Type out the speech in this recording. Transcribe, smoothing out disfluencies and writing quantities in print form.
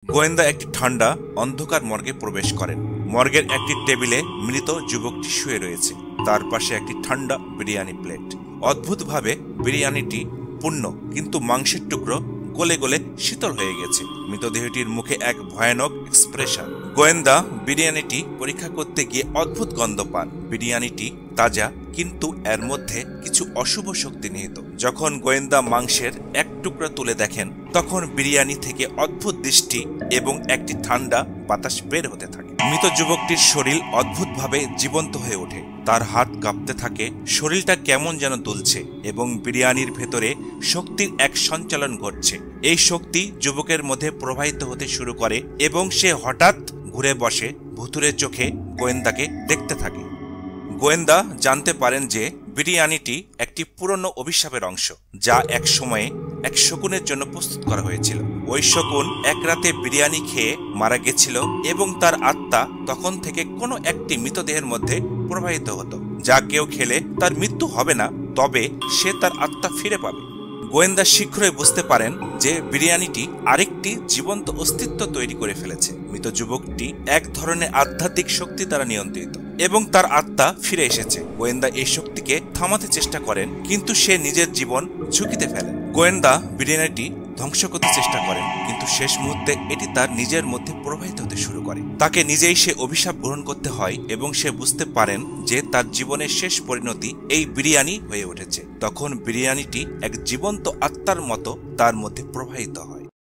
গোয়েন্দা একটি ঠান্ডা অন্ধকার মর্গে প্রবেশ করেন। মর্গের একটি টেবিলে মৃত যুবকটি শুয়ে রয়েছে, তার পাশে একটি ঠান্ডা বিরিয়ানি প্লেট। অদ্ভুতভাবে বিরিয়ানিটি পূর্ণ, কিন্তু মাংসের টুকরো গলে গলে শীতল হয়ে গেছে। মৃতদেহটির মুখে এক ভয়ানক এক্সপ্রেশন। গোয়েন্দা বিরিয়ানিটি পরীক্ষা করতে গিয়ে অদ্ভুত গন্ধ পান। বিরিয়ানিটি তাজা, কিন্তু এর মধ্যে কিছু অশুভ শক্তি নিহিত। যখন গোয়েন্দা মাংসের এক টুকরা তুলে দেখেন, তখন বিরিয়ানি থেকে অদ্ভুত দৃষ্টি এবং একটি ঠান্ডা বাতাস বের হতে থাকে। মৃত যুবকটির শরীর অদ্ভুতভাবে জীবন্ত হয়ে ওঠে, তার হাত কাঁপতে থাকে, শরীরটা কেমন যেন দুলছে এবং বিরিয়ানির ভেতরে শক্তির এক সঞ্চালন ঘটছে। এই শক্তি যুবকের মধ্যে প্রবাহিত হতে শুরু করে এবং সে হঠাৎ ঘুরে বসে, ভুতুড়ে চোখে গোয়েন্দাকে দেখতে থাকে। গোয়েন্দা জানতে পারেন যে বিরিয়ানিটি একটি পুরনো অভিশাপের অংশ, যা এক সময়ে এক শকুনের জন্য প্রস্তুত করা হয়েছিল। ওই শকুন এক রাতে বিরিয়ানি খেয়ে মারা গেছিল এবং তার আত্মা তখন থেকে কোনো একটি মৃতদেহের মধ্যে প্রবাহিত হতো, যা কেউ খেলে তার মৃত্যু হবে না, তবে সে তার আত্মা ফিরে পাবে। গোয়েন্দা শীঘ্রই বুঝতে পারেন যে বিরিয়ানিটি আরেকটি জীবন্ত অস্তিত্ব তৈরি করে ফেলেছে। মৃত যুবকটি এক ধরনের আধ্যাত্মিক শক্তি দ্বারা নিয়ন্ত্রিত এবং তার আত্মা ফিরে এসেছে। গোয়েন্দা এই শক্তিকে থামাতে চেষ্টা করেন, কিন্তু সে নিজের জীবন ঝুঁকিতে ফেলেন। গোয়েন্দা বিরিয়ানিটি ধ্বংস করতে চেষ্টা করেন, কিন্তু শেষ মুহূর্তে এটি তার নিজের মধ্যে প্রবাহিত হতে শুরু করে। তাকে নিজেই সে অভিশাপ গ্রহণ করতে হয় এবং সে বুঝতে পারেন যে তার জীবনের শেষ পরিণতি এই বিরিয়ানি হয়ে উঠেছে। তখন বিরিয়ানিটি এক জীবন্ত আত্মার মতো তার মধ্যে প্রবাহিত হয়।